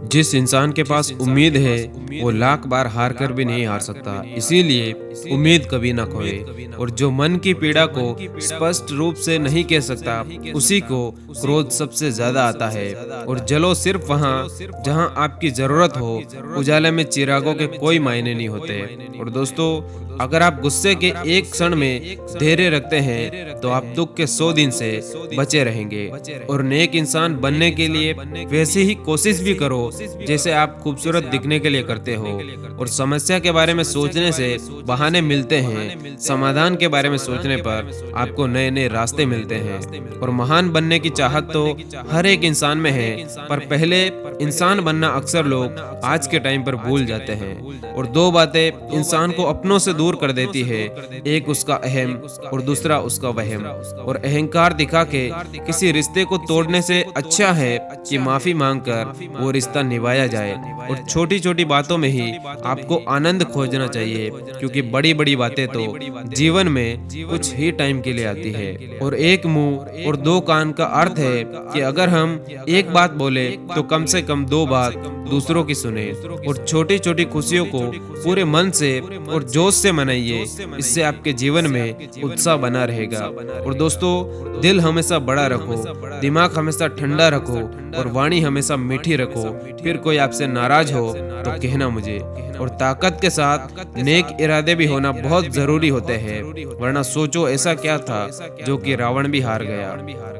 जिस इंसान के पास उम्मीद है वो लाख बार हार कर भी नहीं हार सकता। इसीलिए उम्मीद कभी ना खोए। और जो मन की पीड़ा को स्पष्ट रूप से नहीं कह सकता, उसी को क्रोध सबसे ज्यादा आता है। और जलो सिर्फ वहाँ जहाँ आपकी जरूरत हो। उजाले में चिरागों के कोई मायने नहीं होते। और दोस्तों, अगर आप गुस्से के एक क्षण में धैर्य रखते हैं तो आप दुख के 100 दिन से बचे रहेंगे। और नेक इंसान बनने के लिए वैसे ही कोशिश भी करो जैसे आप खूबसूरत दिखने के लिए करते हो। और समस्या के बारे में सोचने से बहाने मिलते हैं, समाधान के बारे में सोचने पर आपको नए नए रास्ते मिलते हैं। और महान बनने की चाहत तो हर एक इंसान में है, पर पहले इंसान बनना अक्सर लोग आज के टाइम पर भूल जाते हैं। और दो बातें इंसान को अपनों से दूर कर देती है, एक उसका अहम और दूसरा उसका वहम। और अहंकार दिखा के किसी रिश्ते को तोड़ने से अच्छा है कि माफी मांगकर वो रिश्ता निभाया जाए। और छोटी छोटी बातों में ही आपको आनंद खोजना चाहिए, क्योंकि बड़ी बड़ी बातें तो जीवन में कुछ ही टाइम के लिए आती है। और एक मुंह और दो कान का अर्थ है कि अगर हम एक बात बोले तो कम से कम दो बात दूसरों की सुने। और छोटी छोटी खुशियों को पूरे मन से और जोश से मनाइए, इससे आपके जीवन में उत्साह बना रहेगा। और दोस्तों, दिल हमेशा बड़ा रखो, दिमाग हमेशा ठंडा रखो और वाणी हमेशा मीठी रखो। फिर कोई आपसे नाराज हो तो कहना मुझे। और ताकत के साथ नेक इरादे भी होना बहुत जरूरी होते हैं, वरना सोचो ऐसा क्या था जो कि रावण भी हार गया।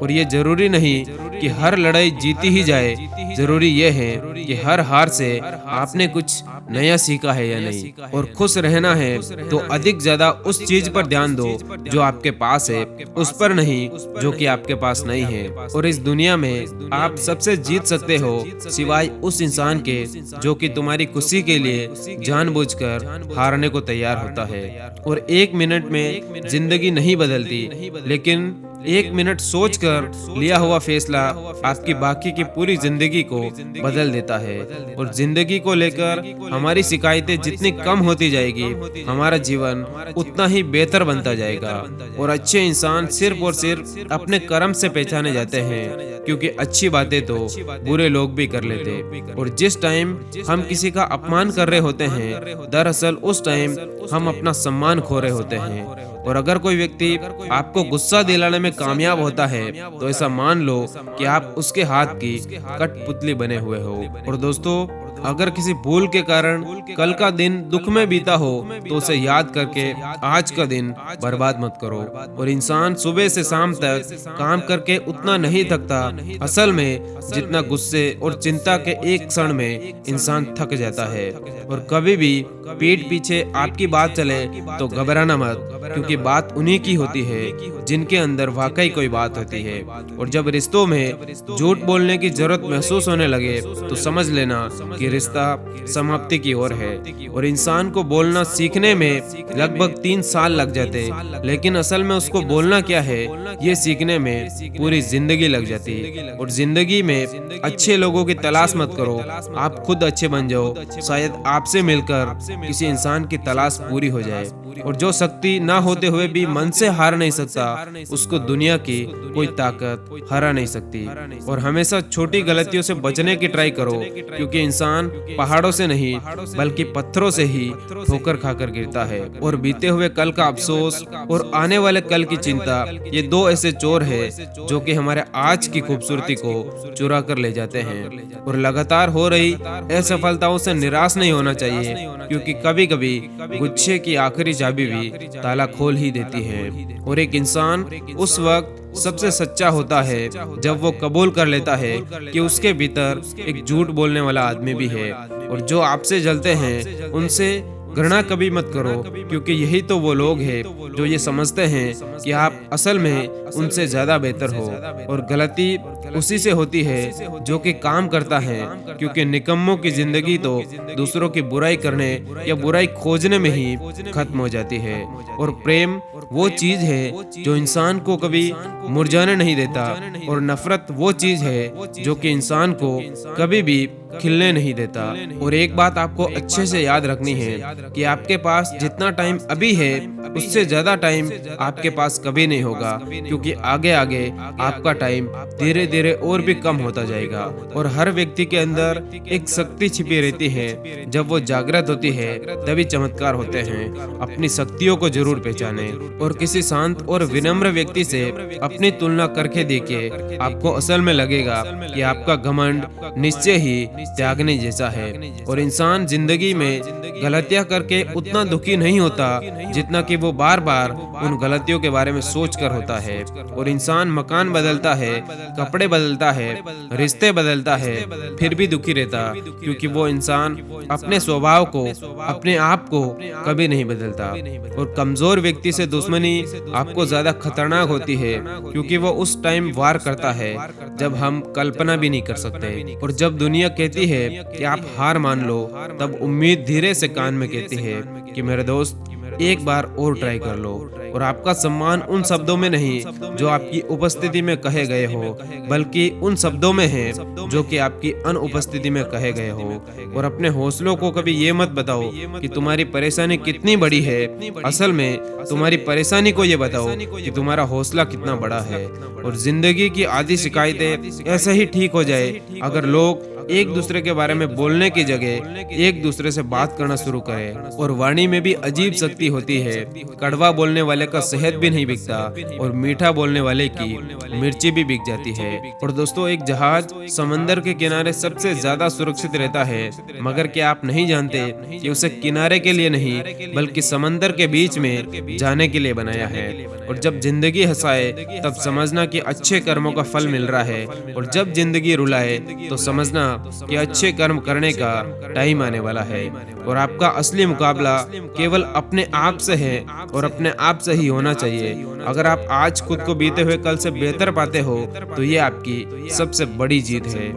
और ये जरूरी नहीं कि हर लड़ाई जीती ही जाए, जरूरी ये है कि हर हार से आपने कुछ नया सीखा है या नहीं। और खुश रहना है तो अधिक ज्यादा उस चीज पर ध्यान दो जो आपके पास है, उस पर नहीं जो कि आपके पास नहीं है। और इस दुनिया में आप सबसे जीत सकते हो सिवाय उस इंसान के जो कि तुम्हारी खुशी के लिए जानबूझकर हारने को तैयार होता है। और एक मिनट में जिंदगी नहीं बदलती, लेकिन एक मिनट सोचकर लिया हुआ फैसला आपकी बाकी की पूरी जिंदगी को बदल देता है। और जिंदगी को लेकर हमारी शिकायतें जितनी कम होती जाएगी, हमारा जीवन उतना ही बेहतर बनता जाएगा। और अच्छे इंसान सिर्फ और सिर्फ अपने कर्म से पहचाने जाते हैं, क्योंकि अच्छी बातें तो बुरे लोग भी कर लेते। और जिस टाइम हम किसी का अपमान कर रहे होते हैं, दरअसल उस टाइम हम अपना सम्मान खो रहे होते हैं। और अगर कोई व्यक्ति आपको गुस्सा दिलाने में कामयाब होता है तो ऐसा मान लो कि आप उसके हाथ की कठपुतली बने हुए हो। और दोस्तों, अगर किसी भूल के कारण कल का दिन दुख में बीता हो तो उसे याद करके आज का दिन बर्बाद मत करो। और इंसान सुबह से शाम तक काम करके उतना नहीं थकता असल में जितना गुस्से और चिंता के एक क्षण में इंसान थक जाता है। और कभी भी पीठ पीछे आपकी बात चले तो घबराना मत, क्योंकि बात उन्हीं की होती है जिनके अंदर वाकई कोई बात होती है। और जब रिश्तों में झूठ बोलने की जरूरत महसूस होने लगे तो समझ लेना कि रिश्ता समाप्ति की ओर है। और इंसान को बोलना सीखने में लगभग 3 साल लग जाते, लेकिन असल में उसको बोलना क्या है ये सीखने में पूरी जिंदगी लग जाती। और जिंदगी में अच्छे लोगों की तलाश मत करो, आप खुद अच्छे बन जाओ। शायद आपसे मिलकर किसी इंसान की तलाश पूरी हो जाए। और जो शक्ति ना होते हुए भी मन से हार नहीं सकता, उसको दुनिया की कोई ताकत हरा नहीं सकती। और हमेशा छोटी गलतियों से बचने की ट्राई करो, क्योंकि इंसान पहाड़ों से नहीं बल्कि पत्थरों से ही ठोकर खाकर गिरता है। और बीते हुए कल का अफसोस और आने वाले कल की चिंता, ये दो ऐसे चोर हैं जो कि हमारे आज की खूबसूरती को चुरा कर ले जाते हैं। और लगातार हो रही असफलताओं से निराश नहीं होना चाहिए, क्योंकि कभी कभी गुच्छे की आखिरी चाबी भी ताला खोल ही देती है। और एक इंसान उस वक्त सबसे सच्चा होता है जब वो कबूल कर लेता है कि उसके भीतर एक झूठ बोलने वाला आदमी भी है। और जो आपसे जलते हैं उनसे घृणा कभी मत करो, क्योंकि यही तो वो लोग हैं जो ये समझते हैं कि आप असल में उनसे ज्यादा बेहतर हो। और गलती उसी से होती है जो कि काम करता है, क्योंकि निकम्मों की जिंदगी तो दूसरों की बुराई करने या बुराई खोजने में ही खत्म हो जाती है। और प्रेम वो चीज है जो इंसान को कभी मुरझाने नहीं देता, और नफरत वो चीज है जो कि इंसान को कभी भी खिलने नहीं देता। और एक बात आपको अच्छे से याद रखनी है कि आपके पास जितना टाइम अभी है उससे ज्यादा टाइम आपके पास कभी नहीं होगा, क्योंकि आगे आगे आपका टाइम धीरे धीरे और भी कम होता जाएगा। और हर व्यक्ति के अंदर एक शक्ति छिपी रहती है, जब वो जागृत होती है तभी चमत्कार होते हैं। अपनी शक्तियों को जरूर पहचाने और किसी शांत और विनम्र व्यक्ति से अपनी तुलना करके देखिए, आपको असल में लगेगा कि आपका घमंड निश्चय ही त्यागने जैसा है। और इंसान जिंदगी में गलतियां करके उतना दुखी नहीं होता जितना कि वो बार बार उन गलतियों के बारे में सोच कर होता है। और इंसान मकान बदलता है, कपड़े बदलता है, रिश्ते बदलता है, फिर भी दुखी रहता, क्योंकि वो इंसान अपने स्वभाव को, अपने आप को कभी नहीं बदलता। और कमजोर व्यक्ति से दुश्मनी आपको ज्यादा खतरनाक होती है, क्योंकि वो उस टाइम वार करता है जब हम कल्पना भी नहीं कर सकते। और जब दुनिया कहती है कि आप हार मान लो, तब उम्मीद धीरे से कान में कहती है कि मेरे दोस्त एक बार और ट्राई कर लो। और आपका सम्मान उन शब्दों में नहीं जो आपकी उपस्थिति में कहे गए हो, बल्कि उन शब्दों में है जो कि आपकी अनुपस्थिति में कहे गए हो। और अपने हौसलों को कभी ये मत बताओ कि तुम्हारी परेशानी कितनी बड़ी है, असल में तुम्हारी परेशानी को ये बताओ कि तुम्हारा हौसला कितना बड़ा है। और जिंदगी की आधी शिकायतें ऐसे ही ठीक हो जाए अगर लोग एक दूसरे के बारे में बोलने की जगह एक दूसरे से बात करना शुरू करें। और वाणी में भी अजीब शक्ति होती है, कड़वा बोलने वाले का शहद भी नहीं बिकता और मीठा बोलने वाले की मिर्ची भी बिक जाती है। और दोस्तों, एक जहाज समंदर के किनारे सबसे ज्यादा सुरक्षित रहता है, मगर क्या आप नहीं जानते कि उसे किनारे के लिए नहीं बल्कि समंदर के बीच में जाने के लिए बनाया है। और जब जिंदगी हंसाए तब समझना कि अच्छे कर्मों का फल मिल रहा है, और जब जिंदगी रुलाए तो समझना कि अच्छे कर्म करने का टाइम आने वाला है। और आपका असली मुकाबला केवल अपने आप से है और अपने आप से ही होना चाहिए। अगर आप आज खुद को बीते हुए कल से बेहतर पाते हो तो ये आपकी सबसे बड़ी जीत है।